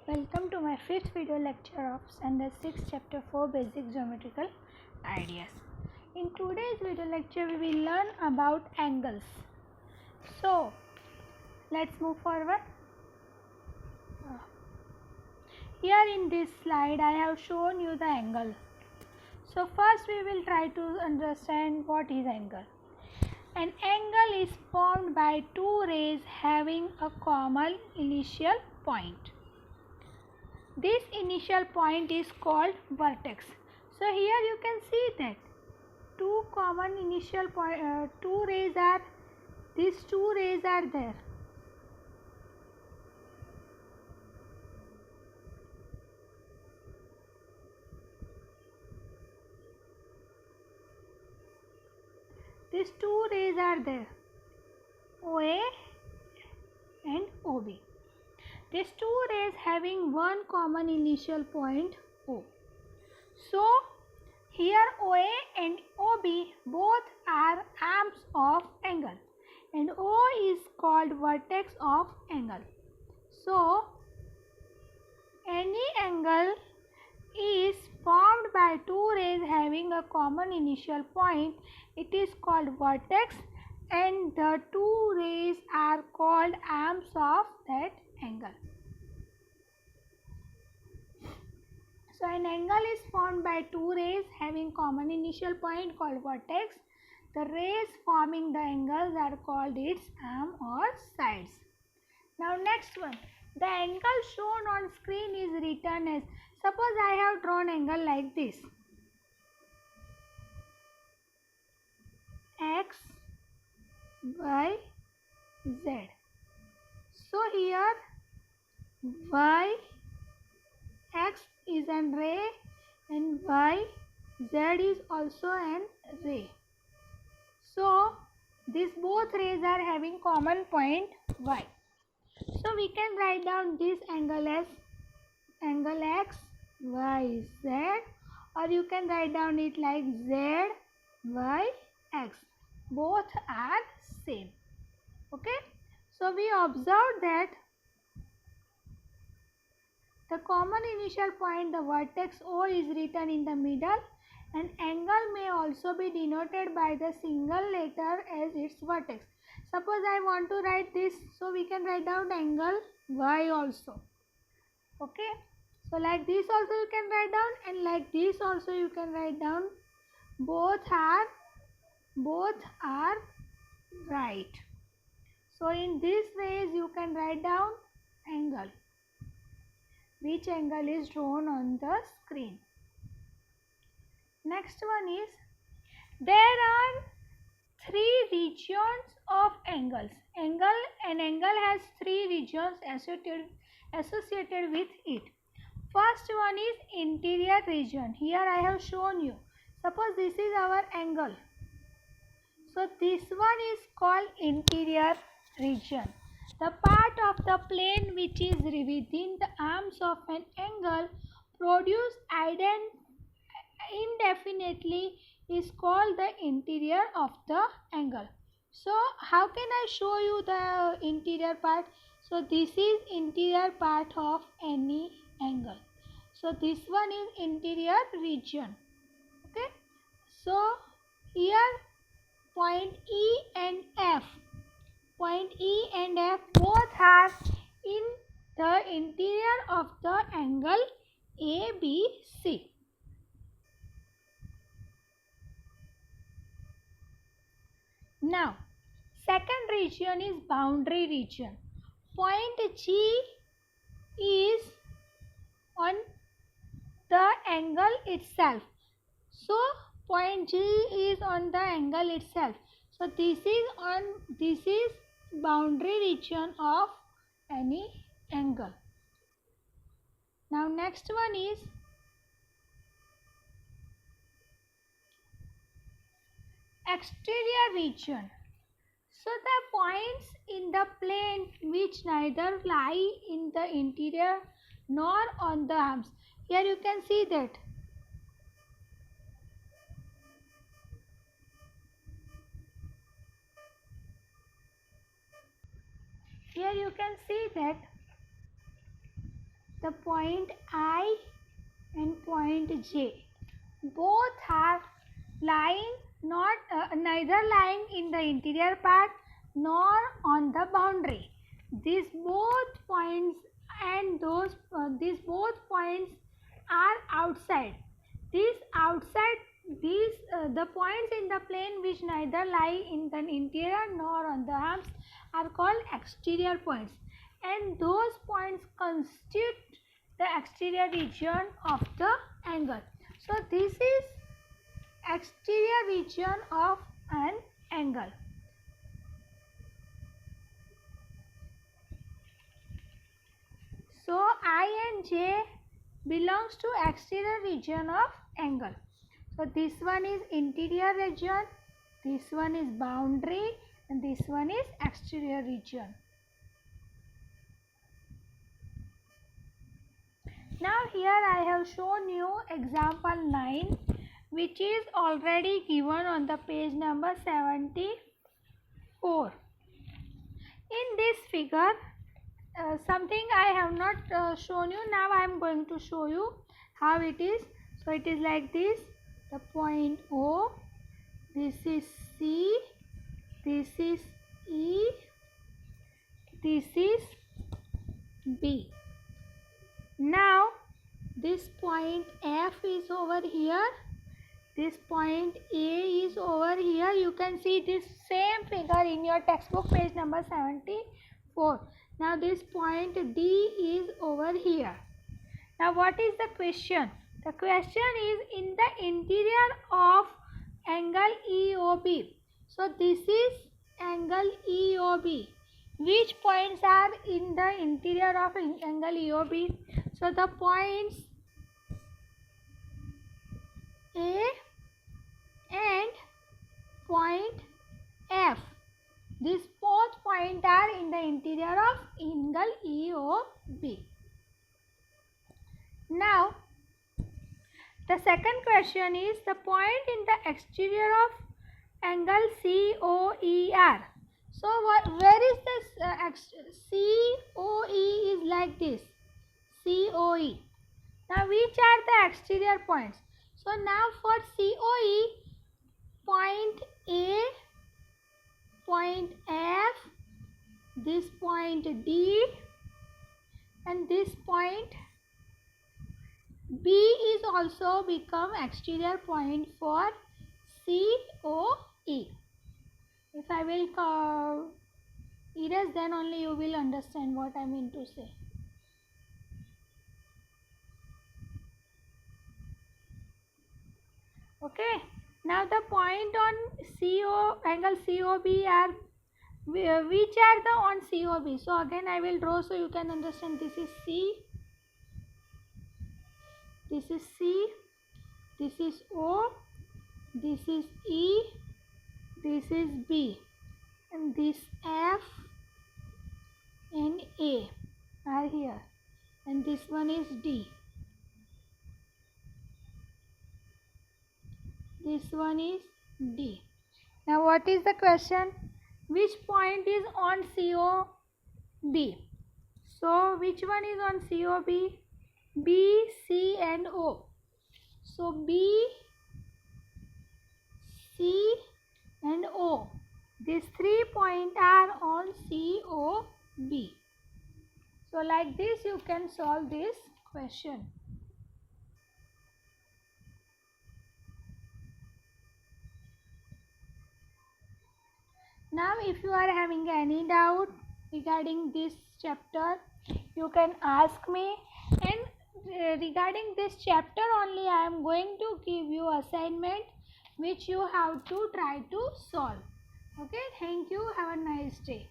Welcome to my fifth video lecture of Standard 6 Chapter 4 Basic Geometrical Ideas. In today's video lecture we will learn about angles. So let's move forward. Here in this slide I have shown you the angle. So first we will try to understand what is angle. An angle is formed by two rays having a common initial point. This initial point is called vertex. So here you can see that two common initial point, these two rays are there. These two rays are there, OA and OB. These two rays having one common initial point O. So here OA and OB both are arms of angle and O is called vertex of angle. So any angle is formed by two rays having a common initial point. It is called vertex and the two rays are called arms of that angle. So an angle is formed by two rays having common initial point called vertex. The rays forming the angles are called its arm or sides. Now next one, the angle shown on screen is written as, suppose I have drawn angle like this, X, Y, Z. So here Y, X is an ray and Y, Z is also an ray. So these both rays are having common point Y. So we can write down this angle as angle X, Y, Z, or you can write down it like Z, Y, X. Both are same. Okay. So we observe that the common initial point, the vertex O, is written in the middle, and angle may also be denoted by the single letter as its vertex. Suppose I want to write this, so we can write down angle Y also. Okay. So like this also you can write down, and like this also you can write down. Both are right. So in these ways you can write down angle, which angle is drawn on the screen. Next one is, there are three regions of angles. An angle has three regions associated with it. First one is interior region. Here I have shown you. Suppose this is our angle. So this one is called interior region. The part of the plane which is within the arms of an angle produced indefinitely is called the interior of the angle. So how can I show you the interior part? So this is interior part of any angle. So this one is interior region. Okay. So here point E and F both are in the interior of the angle ABC. Now, second region is boundary region. Point G is on the angle itself. So, point G is on the angle itself. So, this is boundary region of any angle. Now, next one is exterior region. So the points in the plane which neither lie in the interior nor on the arms. Here you can see that. Here you can see that the point I and point J. Both are lying neither lying in the interior part nor on the boundary. These both points and these both points are outside. The points in the plane which neither lie in the interior nor on the arms are called exterior points, and those points constitute the exterior region of the angle. So this is exterior region of an angle. So I and J belongs to exterior region of angle. So this one is interior region, this one is boundary, and this one is exterior region. Now here I have shown you example 9, which is already given on the page number 74. In this figure, something I have not shown you. Now I am going to show you how it is. So it is like this. The point O, this is C, this is E, this is B. Now this point F is over here, this point A is over here. You can see this same figure in your textbook, page number 74. Now this point D is over here. Now what is the question? The question is in the interior of angle EOB. So this is angle EOB. Which points are in the interior of angle EOB? So the points A and point F. These both points are in the interior of angle EOB. Now, the second question is the point in the exterior of angle COER. So, where is this COE is like this, COE. Now, which are the exterior points? So, now for COE, point A, point F, this point D, and this point B is also become exterior point for COE. If I will erase, then only you will understand what I mean to say. Okay. Now the point on angle COB are, which are the on COB? So again I will draw so you can understand. This is C, this is C, this is O, this is E, this is B, and this F and A are here, and this one is D. This one is D. Now what is the question? Which point is on COB? So which one is on COB? B, C and O. So B, C and O. These 3 points are on COB. So like this you can solve this question. Now if you are having any doubt regarding this chapter, you can ask me, and regarding this chapter only I am going to give you assignment which you have to try to solve. Okay, thank you, have a nice day.